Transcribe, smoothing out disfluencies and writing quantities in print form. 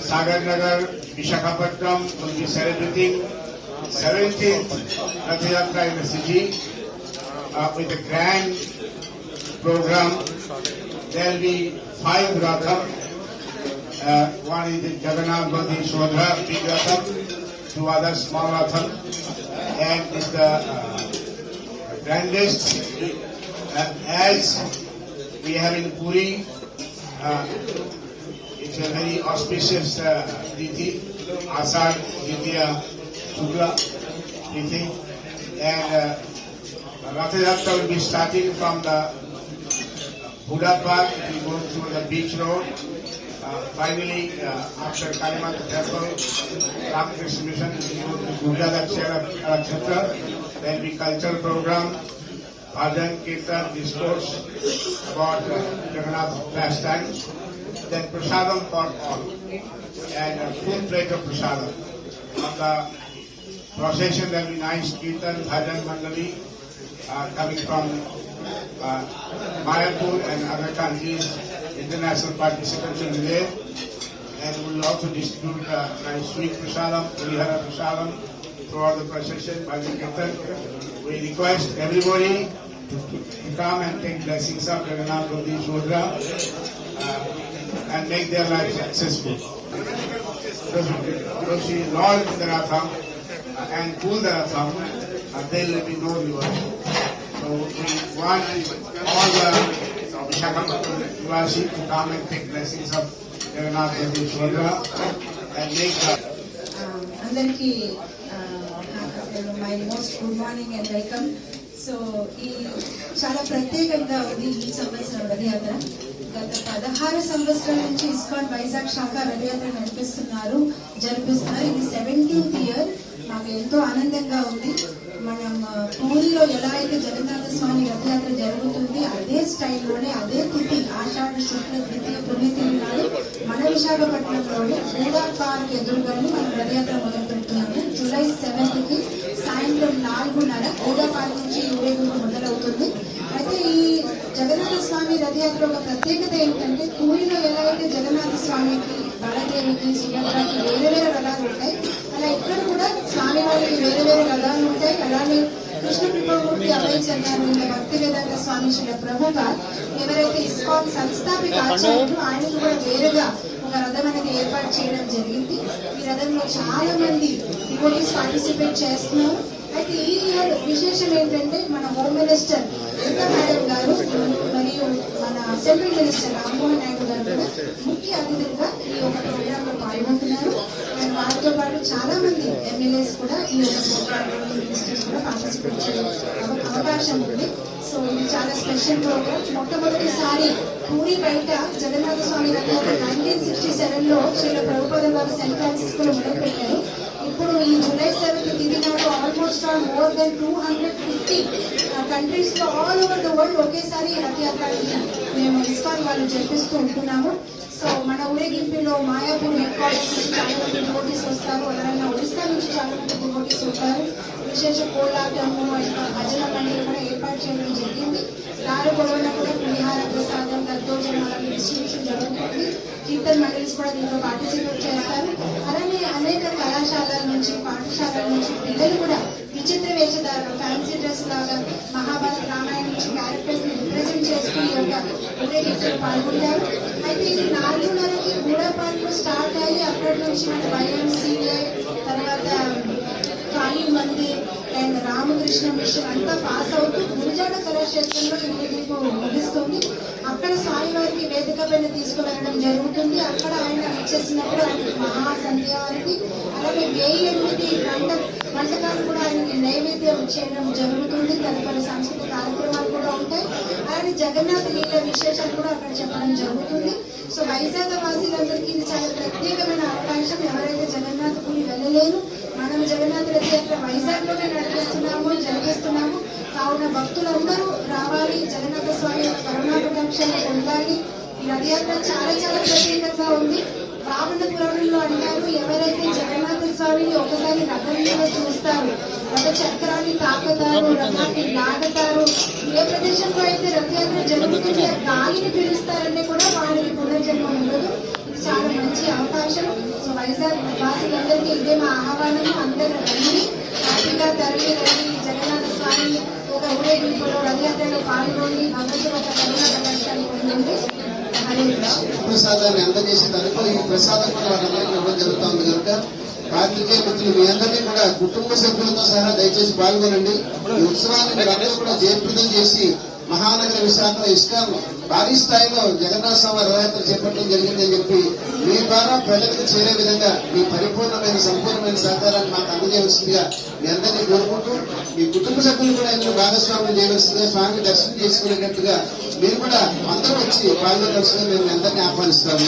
Sagarnagar, Visakhapatnam will be celebrating 17th Rath Yatra in the city with a grand program. There will be 5 Ratham. One is the Jagannath Bandi Shodha, big Ratham, 2 others small Ratham, and is the grandest as we have in Puri. It's a very auspicious Tithi, Asad Ditya Shukla Tithi, and Rath Yatra will be starting from the Buddha Park. It will go through the beach road. Finally, after Kalimat Temple, Ramakrishna Mission, it will go to Buddha Kshetra. There will be cultural program, Bhajan, Kirtan, discourse about Jagannath pastimes. Then prasadam for all, and a full plate of prasadam. On the procession there will be nice Kirtan, Bhajan, Mandali coming from Mayapur and other countries. International participants will be there, and we will also distribute nice sweet prasadam, Purihara prasadam throughout the procession, Bhajan Kirtan. We request everybody to come and take blessings of Jagannath Bandi Shodha and make their life successful. Because she is Lord in the Ratham and pull the Ratham, there will be no river. So we want all the Visakhapatnam to come and take blessings of Jagannath Bandi Shodha and make the Andariki my most good morning and welcome. So ఈ చాలా ప్రత్యేకంగా ఉంది ఈ సంవత్సరం రథయాత్ర. గత 16 సంవత్సరాల నుంచి ISKCON Vizag శాఖ రథయాత్ర జరిపిస్తున్నారు. ఇది 17th ఇయర్. మాకు ఎంతో ఆనందంగా ఉంది. మనం పూరిలో ఎలా అయితే జగన్నాథ స్వామి రథయాత్ర జరుగుతుంది అదే స్టైల్లోనే అదే తిథి ఆషాఢ శుక్ల ద్వితీయ పుణ్యతిథి నాడు మన విశాఖపట్నంలోని బూడా పార్క్ ఎదురుగానే మనం రథయాత్ర మొదలు పెడుతున్నాము. జూలై 7th సాయంత్రం 4:30 బూడా పార్క్ నుంచి ఊరేగింపు మొదలవుతుంది. అయితే ఈ జగన్నాథ స్వామి రథయాత్ర ఒక ప్రత్యేకత ఏంటంటే పూరిలో ఎలా అయితే జగన్నాథ స్వామికి బలదేవికి సుభద్రకి వేరే వేరే రథాలు ఉంటాయి, అలా ఇక్కడ కూడా స్వామి వారికి వేరే వేరే రథాలు ఉంటాయి. అలానే కృష్ణ కృపమూర్తి అభయ చంద్ర భక్తి వేదాంత స్వామి శ్రీ ప్రభుపాద్ ఎవరైతే ఇస్కాన్ సంస్థాపిక ఆచార్యులు ఆయనకు కూడా వేరుగా ఒక రథం అనేది ఏర్పాటు చేయడం జరిగింది. ఈ రథంలో చాలా మంది డివోటీస్ పార్టిసిపేట్ చేస్తున్నారు. అయితే ఈ ఇయర్ విశేషం ఏంటంటే మన హోమ్ మినిస్టర్ దుర్గా మేడం గారు మరియు మన సెంట్రల్ మినిస్టర్ రామ్మోహన్ నాయుడు గారు కూడా ముఖ్య అతిథులుగా ఈ ఒక ప్రోగ్రామ్ లో పాల్గొంటున్నారు. అండ్ వారితో పాటు చాలా మంది ఎమ్మెల్యేస్ కూడా ఈ ఒక ప్రోగ్రామ్ మినిస్టర్స్ కూడా పార్టిసిపేట్ చేయడం అవకాశం ఉంది. సో ఇది చాలా స్పెషల్ ప్రోగ్రామ్. మొట్టమొదటిసారి పూరి బయట జగన్నాథ స్వామి రథయాత్ర 1967లో శ్రీల ప్రభుపాద గారు శాన్ ఫ్రాన్సిస్కోలో మొదలుపెట్టారు. ఇప్పుడు ఈ జూలై 7th తిథి నాడు ఆల్మోస్ట్ మోర్ దెన్ 250 కంట్రీస్ లో ఆల్ ఓవర్ ద వరల్డ్ ఒకేసారి రథయాత్రని మేము ఇస్కాన్ వాళ్ళు జరిపిస్తూ ఉంటున్నాము. సో మన ఊరేగింపులో మాయాపూర్ హెడ్ క్వార్టర్స్ నుంచి చాలా మంది డివోటీస్ వస్తారు. అలాగే ఒడిస్సా నుంచి చాలా మంది డివోటీస్ వస్తారు. విశేష కోలాటము ఇంకా భజన మండలి కూడా ఏర్పాటు చేయడం జరిగింది. దారి పొడవునా కూడా పులిహార ప్రసాదం దద్దోజనాల డిస్ట్రిబ్యూషన్ జరుగుతుంది. కీర్తన్ మండలిస్ కూడా దీంట్లో పార్టిసిపేట్ చేస్తారు. అలానే అనేక కళాశాలల నుంచి పాఠశాలల నుంచి పిల్లలు కూడా విచిత్ర వేషధారణ ఫ్యాన్సీ డ్రెస్ లాగా మహాభారత రామాయణం నుంచి క్యారెక్టర్స్ ని రిప్రజెంట్ చేస్తూ ఈ యొక్క ఊరేగింపులో పాల్గొంటారు. అయితే ఇది 4:30కి బూడా పార్క్ లో స్టార్ట్ అయ్యి అక్కడి నుంచి మన YMCA తర్వాత కాళీ మందిర్ అండ్ రామకృష్ణ మిషన్ అంతా పాస్ అవుతూ గురుజాడ కళాక్షేత్రంలో ఈ ఊరేగింపు ముగిస్తుంది. అక్కడ స్వామివారికి వేదిక పైన తీసుకువెళ్ళడం జరుగుతుంది. అక్కడ ఆయన వచ్చేసినప్పుడు ఆయనకి మహాసంధ్యానికి అలాగే 1008 వంటకాలు కూడా ఆయనకి నైవేద్యం చేయడం జరుగుతుంది. తదుపరి సాంస్కృతిక కార్యక్రమాలు కూడా ఉంటాయి. అలాగే జగన్నాథ లీల విశేషాలు కూడా అక్కడ చెప్పడం జరుగుతుంది. సో వైజాగ్ వాసీలందరికీ ఇది చాలా ప్రత్యేకమైన అవకాశం. ఎవరైతే జగన్నాథ్ పూరి వెళ్ళలేరు, మనం జగన్నాథ రథయాత్ర వైజాగ్ లోనే జరిపిస్తున్నాము. కావున భక్తులందరూ రావాలి, జగన్నాథ స్వామి కరుణా కటాక్షాలు పొందాలి. ఈ రథయాత్ర చాలా చాలా ప్రత్యేకంగా ఉంది. రావణ పురాణంలో అంటారు, ఎవరైతే జగన్నాథ స్వామిని ఒకసారి రథం మీద చూస్తారు, రథ చక్రాన్ని తాకుతారు, రథాన్ని లాగుతారు, ఏ ప్రదేశంలో అయితే రథయాత్ర జరుగుతుంది గాలిని పిలుస్తారంటే కూడా వారికి పునర్జన్మ ఉండదు. ఇది చాలా మంచి అవకాశం. మా ఆహ్వానం. అందరూ రండి, హ్యాపీగా తరలి రండి. జగన్నాథ స్వామి ఒక ఊరేగింపులో రథయాత్రలో పాల్గొని భగవంతుడు ఒక కరుణ కటాక్షాన్ని పొందండి. హరే కృష్ణ. ప్రసాదాన్ని అందజేసే తరపు ఈ ప్రసాదం కూడా వాళ్ళందరికీ ఇవ్వడం జరుగుతుంది కనుక పాత్రికేయ మిత్రులు మీ అందరినీ కూడా కుటుంబ సభ్యులతో సహా దయచేసి పాల్గొనండి. ఈ ఉత్సవాన్ని మీరందరూ కూడా జయప్రదం చేసి మహానగర విశాఖలో ఇస్కాన్ భారీ స్థాయిలో జగన్నాథ స్వామి రథయాత్ర చేపట్టడం జరిగిందని చెప్పి మీ ద్వారా ప్రజలకు చేరే విధంగా మీ పరిపూర్ణమైన సంపూర్ణమైన సహకారాన్ని మాకు అందజేయవలసిందిగా మీ అందరినీ కోరుకుంటూ మీ కుటుంబ సభ్యులు కూడా ఇందులో భాగస్వామ్యం చేయవలసిందిగా స్వామిని దర్శనం చేసుకునేటట్టుగా మీరు కూడా అందరూ వచ్చి పాల్గొనవలసిందిగా మేము అందరినీ ఆహ్వానిస్తాము.